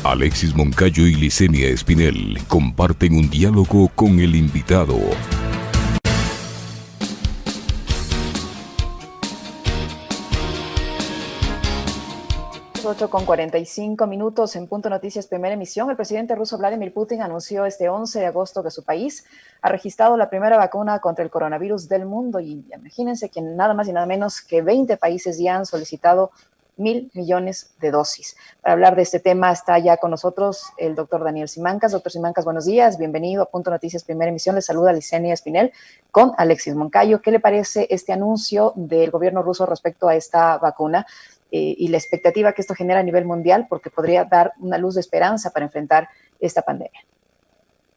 Alexis Moncayo y Licenia Espinel comparten un diálogo con el invitado. 8:45 en Punto Noticias, primera emisión. El presidente ruso Vladimir Putin anunció este 11 de agosto que su país ha registrado la primera vacuna contra el coronavirus del mundo. Y imagínense que nada más y nada menos que 20 países ya han solicitado 1.000 millones de dosis. Para hablar de este tema está ya con nosotros el doctor Daniel Simancas. Doctor Simancas, buenos días, bienvenido a Punto Noticias, primera emisión. Les saluda Licenia Espinel con Alexis Moncayo. ¿Qué le parece este anuncio del gobierno ruso respecto a esta vacuna? Y la expectativa que esto genera a nivel mundial, porque podría dar una luz de esperanza para enfrentar esta pandemia.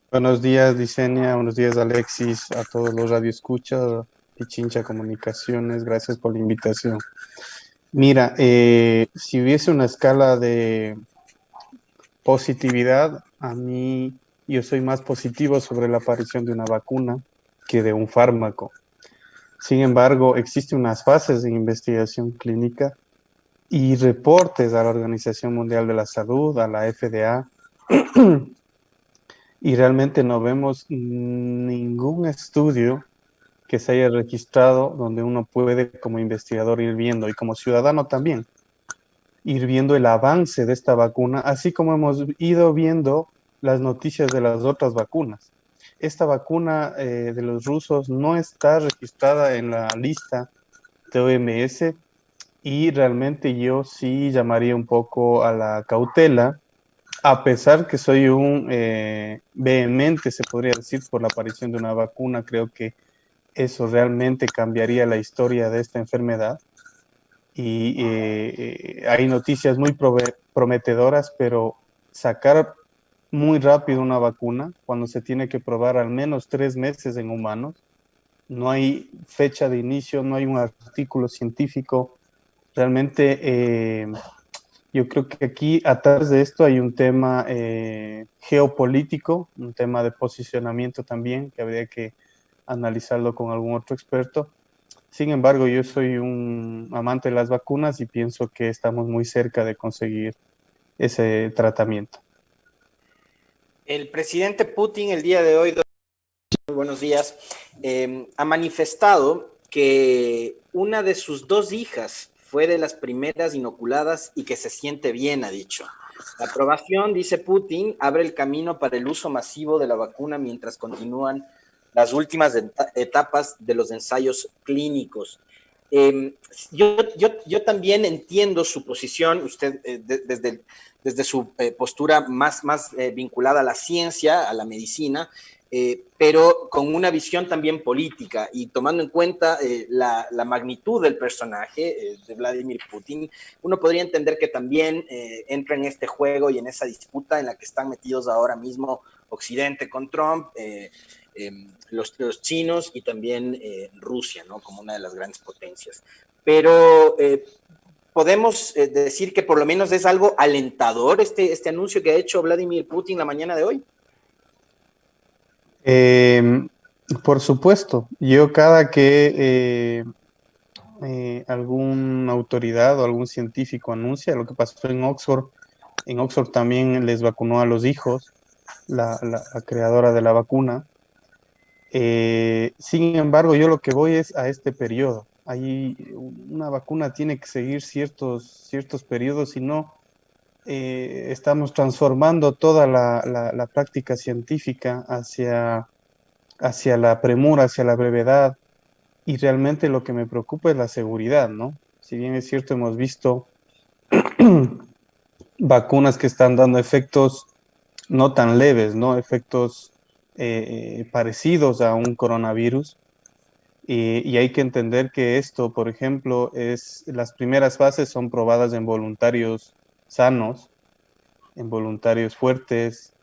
Buenos días, Licenia, buenos días, Alexis, a todos los radioescuchas, Pichincha Comunicaciones, gracias por la invitación. Mira, si hubiese una escala de positividad, yo soy más positivo sobre la aparición de una vacuna que de un fármaco. Sin embargo, existen unas fases de investigación clínica y reportes a la Organización Mundial de la Salud, a la FDA, y realmente no vemos ningún estudio que se haya registrado donde uno puede como investigador ir viendo y como ciudadano también ir viendo el avance de esta vacuna, así como hemos ido viendo las noticias de las otras vacunas. Esta vacuna de los rusos no está registrada en la lista de OMS y realmente yo sí llamaría un poco a la cautela, a pesar que soy un vehemente, se podría decir, por la aparición de una vacuna. Creo que eso realmente cambiaría la historia de esta enfermedad. Y hay noticias muy prometedoras, pero sacar muy rápido una vacuna, cuando se tiene que probar al menos 3 meses en humanos, no hay fecha de inicio, no hay un artículo científico. Realmente yo creo que aquí atrás de esto hay un tema geopolítico, un tema de posicionamiento también, que habría que analizarlo con algún otro experto. Sin embargo, yo soy un amante de las vacunas y pienso que estamos muy cerca de conseguir ese tratamiento. El presidente Putin el día de hoy, buenos días, ha manifestado que una de sus 2 hijas fue de las primeras inoculadas y que se siente bien, ha dicho. La aprobación, dice Putin, abre el camino para el uso masivo de la vacuna mientras continúan las últimas etapas de los ensayos clínicos. Yo también entiendo su posición, usted desde su postura más vinculada a la ciencia, a la medicina, pero con una visión también política y tomando en cuenta la magnitud del personaje de Vladimir Putin, uno podría entender que también entra en este juego y en esa disputa en la que están metidos ahora mismo Occidente con Trump, los chinos y también Rusia, ¿no? Como una de las grandes potencias. Pero podemos decir que por lo menos es algo alentador este anuncio que ha hecho Vladimir Putin la mañana de hoy. Por supuesto, yo cada que alguna autoridad o algún científico anuncia lo que pasó en Oxford también les vacunó a los hijos, la creadora de la vacuna. Sin embargo, yo lo que voy es a este periodo. Una vacuna tiene que seguir ciertos periodos, si no, estamos transformando toda la práctica científica hacia la premura, hacia la brevedad, y realmente lo que me preocupa es la seguridad, ¿no? Si bien es cierto, hemos visto vacunas que están dando efectos no tan leves, ¿no? Efectos parecidos a un coronavirus. Y hay que entender que esto, por ejemplo, las primeras fases son probadas en voluntarios sanos, en voluntarios fuertes,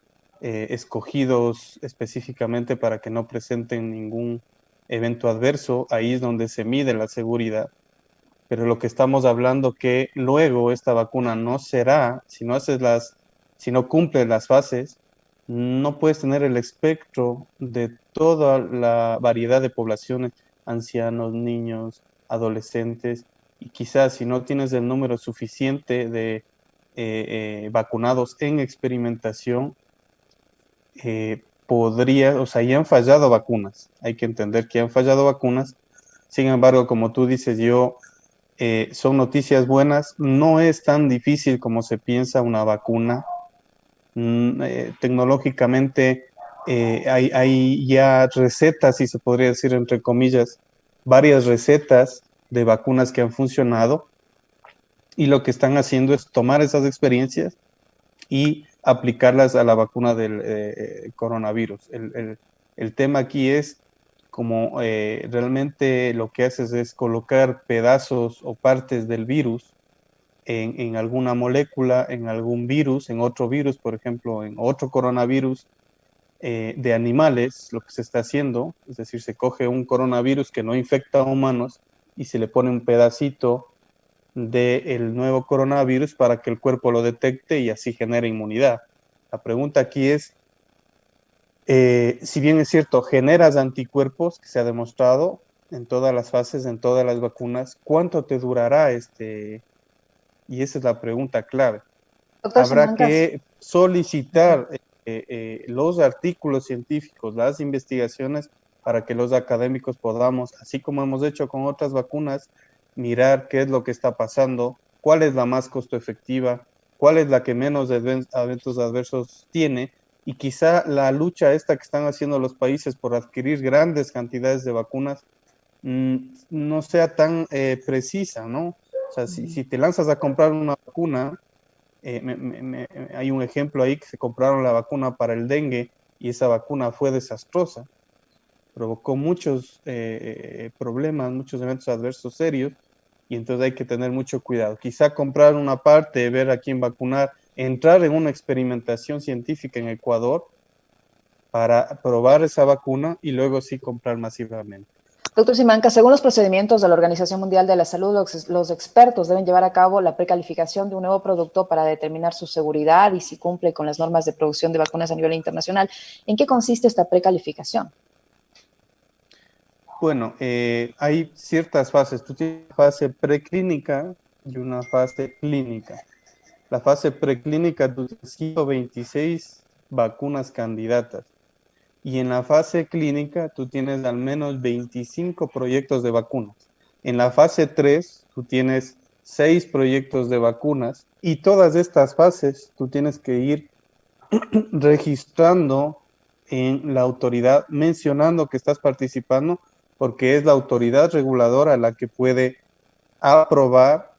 escogidos específicamente para que no presenten ningún evento adverso. Ahí es donde se mide la seguridad. Pero lo que estamos hablando que luego esta vacuna no será, si no cumple las fases, no puedes tener el espectro de toda la variedad de poblaciones, ancianos, niños, adolescentes, y quizás si no tienes el número suficiente de vacunados en experimentación, o sea, ya han fallado vacunas. Hay que entender que han fallado vacunas. Sin embargo, como tú dices, son noticias buenas. No es tan difícil como se piensa una vacuna. Tecnológicamente hay ya recetas, si se podría decir entre comillas, varias recetas de vacunas que han funcionado, y lo que están haciendo es tomar esas experiencias y aplicarlas a la vacuna del coronavirus. El tema aquí es como realmente lo que haces es colocar pedazos o partes del virus en alguna molécula, en algún virus, en otro virus, por ejemplo, en otro coronavirus de animales. Lo que se está haciendo, es decir, se coge un coronavirus que no infecta a humanos y se le pone un pedacito del nuevo coronavirus para que el cuerpo lo detecte y así genere inmunidad. La pregunta aquí es, si bien es cierto, generas anticuerpos, que se ha demostrado en todas las fases, en todas las vacunas, ¿cuánto te durará Y esa es la pregunta clave. Doctor Habrá Simancas, que solicitar los artículos científicos, las investigaciones, para que los académicos podamos, así como hemos hecho con otras vacunas, mirar qué es lo que está pasando, cuál es la más costo efectiva, cuál es la que menos eventos adversos tiene, y quizá la lucha esta que están haciendo los países por adquirir grandes cantidades de vacunas no sea tan precisa, ¿no? O sea, si te lanzas a comprar una vacuna, hay un ejemplo ahí que se compraron la vacuna para el dengue y esa vacuna fue desastrosa, provocó muchos problemas, muchos eventos adversos serios, y entonces hay que tener mucho cuidado. Quizá comprar una parte, ver a quién vacunar, entrar en una experimentación científica en Ecuador para probar esa vacuna y luego sí comprar masivamente. doctor Simancas, según los procedimientos de la Organización Mundial de la Salud, los expertos deben llevar a cabo la precalificación de un nuevo producto para determinar su seguridad y si cumple con las normas de producción de vacunas a nivel internacional. ¿En qué consiste esta precalificación? Bueno, hay ciertas fases. Tú tienes una fase preclínica y una fase clínica. La fase preclínica, tú tienes 126 vacunas candidatas. Y en la fase clínica, tú tienes al menos 25 proyectos de vacunas. En la fase 3, tú tienes 6 proyectos de vacunas. Y todas estas fases, tú tienes que ir registrando en la autoridad, mencionando que estás participando, porque es la autoridad reguladora la que puede aprobar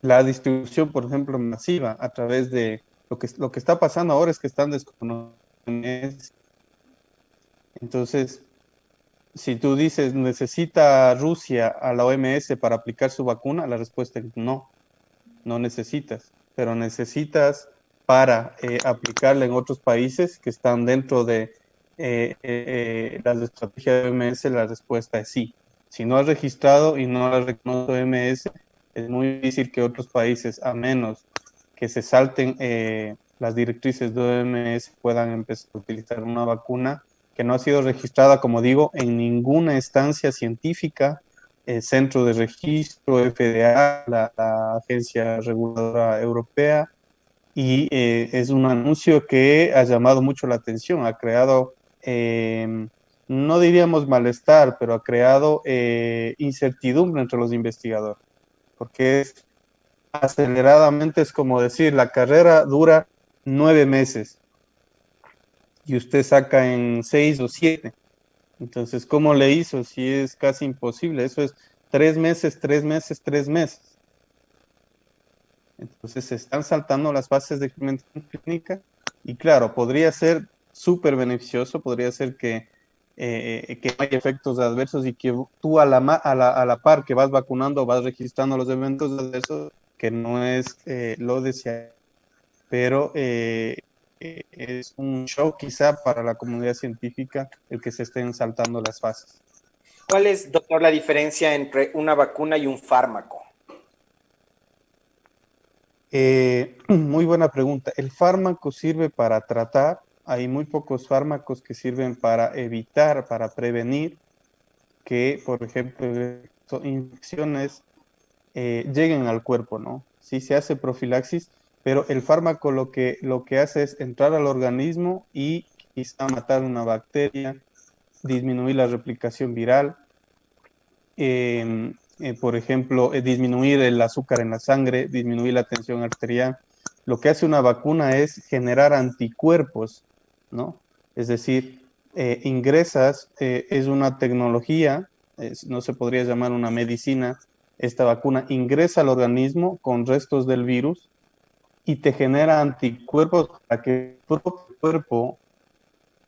la distribución, por ejemplo, masiva a través de lo que está pasando ahora es que están desconocidos. Entonces, si tú dices, ¿necesita Rusia a la OMS para aplicar su vacuna? La respuesta es no, no necesitas, pero necesitas para aplicarla en otros países que están dentro de las estrategias de OMS. La respuesta es sí. Si no has registrado y no la reconoce OMS, es muy difícil que otros países, a menos que se salten las directrices de OMS, puedan empezar a utilizar una vacuna que no ha sido registrada, como digo, en ninguna instancia científica, centro de registro, FDA, la Agencia Reguladora Europea, y es un anuncio que ha llamado mucho la atención, ha creado, no diríamos malestar, pero ha creado incertidumbre entre los investigadores, porque es aceleradamente, es como decir, la carrera dura 9 meses y usted saca en 6 o 7. Entonces, ¿cómo le hizo? Si es casi imposible, eso es 3 meses, 3 meses, 3 meses. Entonces, se están saltando las fases de experimentación clínica y claro, podría ser súper beneficioso, podría ser que no haya efectos adversos y que tú a la par que vas vacunando, vas registrando los eventos adversos, que no es lo deseado, pero es un show quizá para la comunidad científica el que se estén saltando las fases. ¿Cuál es, doctor, la diferencia entre una vacuna y un fármaco? Muy buena pregunta. El fármaco sirve para tratar. Hay muy pocos fármacos que sirven para evitar, para prevenir que, por ejemplo, infecciones lleguen al cuerpo, ¿no? sí se hace profilaxis, pero el fármaco lo que hace es entrar al organismo y quizá matar una bacteria, disminuir la replicación viral, por ejemplo, disminuir el azúcar en la sangre, disminuir la tensión arterial. Lo que hace una vacuna es generar anticuerpos, ¿no? Es decir, ingresas, es una tecnología, no se podría llamar una medicina, esta vacuna ingresa al organismo con restos del virus y te genera anticuerpos para que tu propio cuerpo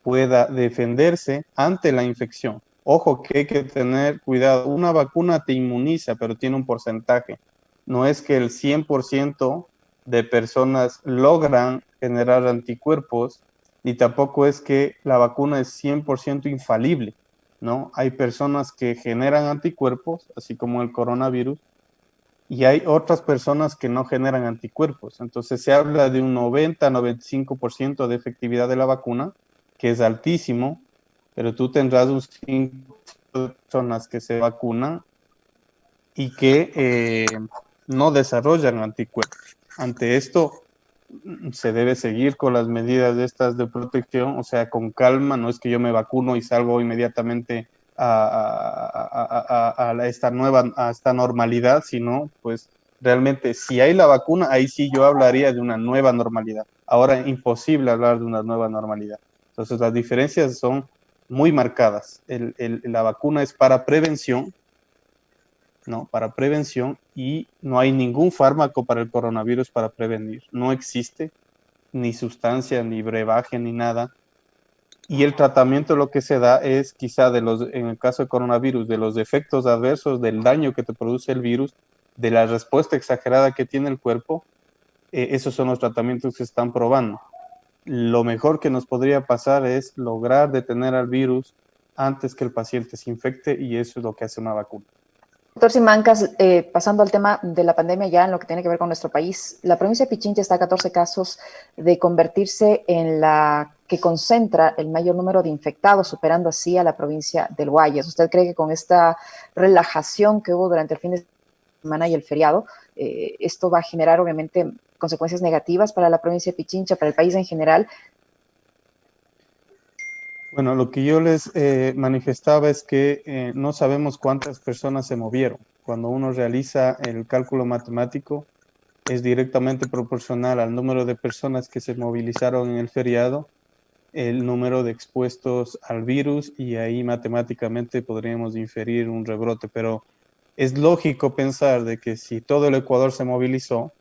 pueda defenderse ante la infección. Ojo que hay que tener cuidado. Una vacuna te inmuniza, pero tiene un porcentaje. No es que el 100% de personas logran generar anticuerpos, ni tampoco es que la vacuna es 100% infalible, ¿no? Hay personas que generan anticuerpos, así como el coronavirus, y hay otras personas que no generan anticuerpos. Entonces se habla de un 90-95% de efectividad de la vacuna, que es altísimo, pero tú tendrás un 5% de personas que se vacunan y que no desarrollan anticuerpos. Ante esto se debe seguir con las medidas de estas de protección, o sea, con calma, no es que yo me vacuno y salgo inmediatamente a esta normalidad, sino pues realmente si hay la vacuna, ahí sí yo hablaría de una nueva normalidad. Ahora imposible hablar de una nueva normalidad. Entonces las diferencias son muy marcadas. La vacuna es para prevención, ¿no? Para prevención, y no hay ningún fármaco para el coronavirus para prevenir. No existe ni sustancia, ni brebaje, ni nada. Y el tratamiento lo que se da es quizá en el caso de coronavirus, de los efectos adversos, del daño que te produce el virus, de la respuesta exagerada que tiene el cuerpo. Esos son los tratamientos que se están probando. Lo mejor que nos podría pasar es lograr detener al virus antes que el paciente se infecte, y eso es lo que hace una vacuna. Doctor Simancas, pasando al tema de la pandemia ya en lo que tiene que ver con nuestro país, la provincia de Pichincha está a 14 casos de convertirse en la que concentra el mayor número de infectados, superando así a la provincia del Guayas. ¿Usted cree que con esta relajación que hubo durante el fin de semana y el feriado, esto va a generar obviamente consecuencias negativas para la provincia de Pichincha, para el país en general? Bueno, lo que yo les manifestaba es que no sabemos cuántas personas se movieron. Cuando uno realiza el cálculo matemático, es directamente proporcional al número de personas que se movilizaron en el feriado, el número de expuestos al virus, y ahí matemáticamente podríamos inferir un rebrote. Pero es lógico pensar de que si todo el Ecuador se movilizó,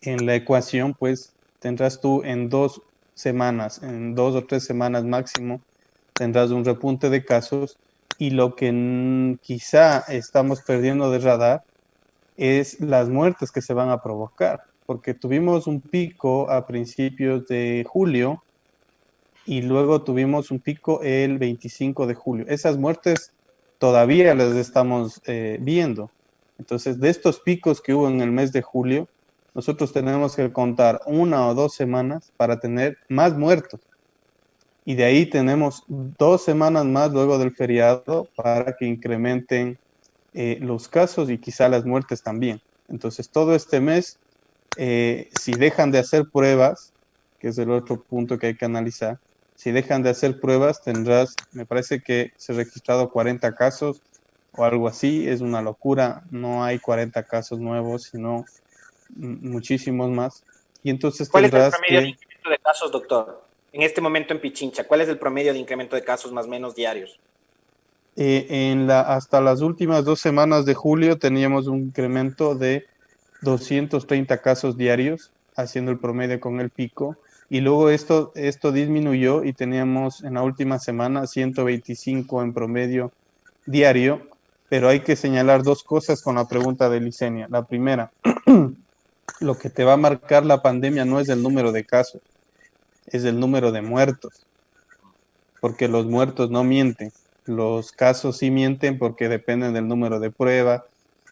en la ecuación pues tendrás tú en 2 semanas, en 2 o 3 semanas máximo, tendrás un repunte de casos, y lo que quizá estamos perdiendo de radar es las muertes que se van a provocar, porque tuvimos un pico a principios de julio y luego tuvimos un pico el 25 de julio. Esas muertes todavía las estamos viendo. Entonces, de estos picos que hubo en el mes de julio, nosotros tenemos que contar 1 o 2 semanas para tener más muertos. Y de ahí tenemos 2 semanas más luego del feriado para que incrementen los casos y quizá las muertes también. Entonces, todo este mes, si dejan de hacer pruebas, que es el otro punto que hay que analizar, si dejan de hacer pruebas, tendrás, me parece que se han registrado 40 casos o algo así. Es una locura, no hay 40 casos nuevos, sino muchísimos más. Y entonces ¿Cuál es el tendrás promedio de incremento de casos, doctor? En este momento en Pichincha, ¿cuál es el promedio de incremento de casos más o menos diarios? hasta las últimas 2 semanas de julio teníamos un incremento de 230 casos diarios, haciendo el promedio con el pico, y luego esto disminuyó y teníamos en la última semana 125 en promedio diario. Pero hay que señalar dos cosas con la pregunta de Licenia. La primera, lo que te va a marcar la pandemia no es el número de casos, es el número de muertos, porque los muertos no mienten. Los casos sí mienten porque dependen del número de pruebas,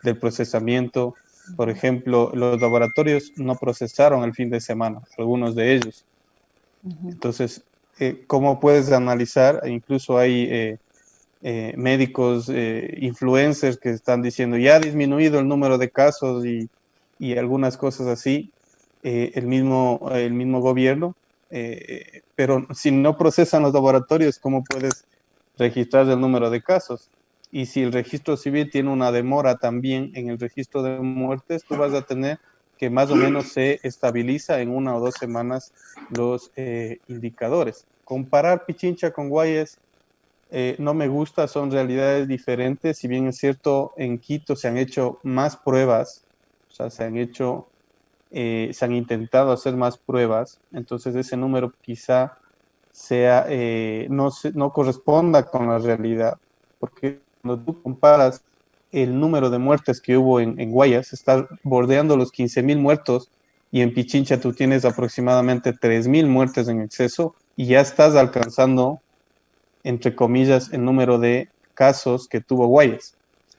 del procesamiento. Por ejemplo, los laboratorios no procesaron el fin de semana, algunos de ellos. Entonces, ¿cómo puedes analizar? Incluso hay médicos, influencers que están diciendo ya ha disminuido el número de casos, y y algunas cosas así, el mismo gobierno, pero si no procesan los laboratorios, ¿cómo puedes registrar el número de casos? Y si el registro civil tiene una demora también en el registro de muertes, tú vas a tener que más o menos se estabiliza en 1 o 2 semanas los indicadores. Comparar Pichincha con Guayas no me gusta, son realidades diferentes. Si bien es cierto, en Quito se han hecho más pruebas, o sea, se han intentado hacer más pruebas, entonces ese número quizá sea, no corresponda con la realidad, porque cuando tú comparas el número de muertes que hubo en Guayas, está bordeando los 15.000 muertos, y en Pichincha tú tienes aproximadamente 3.000 muertes en exceso, y ya estás alcanzando, entre comillas, el número de casos que tuvo Guayas.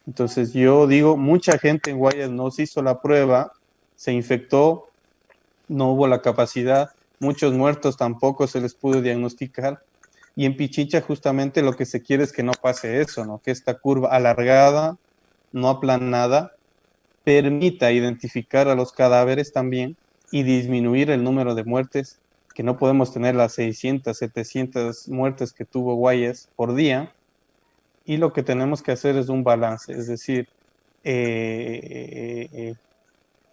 Entonces yo digo, mucha gente en Guayas no se hizo la prueba, se infectó, no hubo la capacidad, muchos muertos tampoco se les pudo diagnosticar, y en Pichincha justamente lo que se quiere es que no pase eso, ¿no? Que esta curva alargada, no aplanada, permita identificar a los cadáveres también y disminuir el número de muertes, que no podemos tener las 600, 700 muertes que tuvo Guayas por día, y lo que tenemos que hacer es un balance, es decir,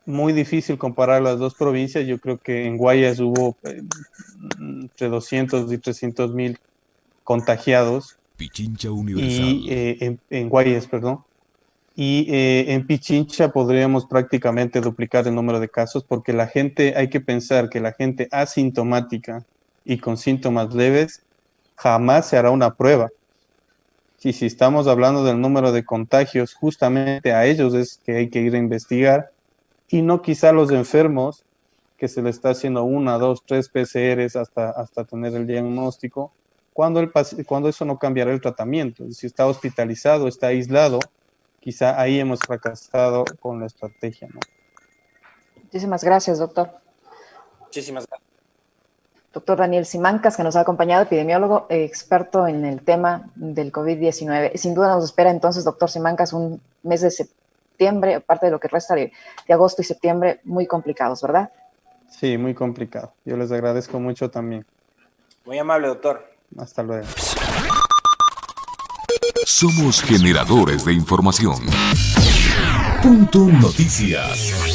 muy difícil comparar las dos provincias. Yo creo que en Guayas hubo entre 200 y 300.000 contagiados. Pichincha Universal. Y en Guayas, perdón. Y en Pichincha podríamos prácticamente duplicar el número de casos, porque la gente, hay que pensar que la gente asintomática y con síntomas leves jamás se hará una prueba. Y si estamos hablando del número de contagios, justamente a ellos es que hay que ir a investigar, y no quizá los enfermos, que se le está haciendo 1, 2, 3 PCRs hasta tener el diagnóstico, cuando eso no cambiará el tratamiento. Si está hospitalizado, está aislado, quizá ahí hemos fracasado con la estrategia, ¿no? Muchísimas gracias, doctor. Muchísimas gracias. Doctor Daniel Simancas, que nos ha acompañado, epidemiólogo, experto en el tema del COVID-19. Sin duda nos espera entonces, doctor Simancas, un mes de septiembre, aparte de lo que resta de agosto y septiembre, muy complicados, ¿verdad? Sí, muy complicado. Yo les agradezco mucho también. Muy amable, doctor. Hasta luego. Somos generadores de información. Punto Noticias.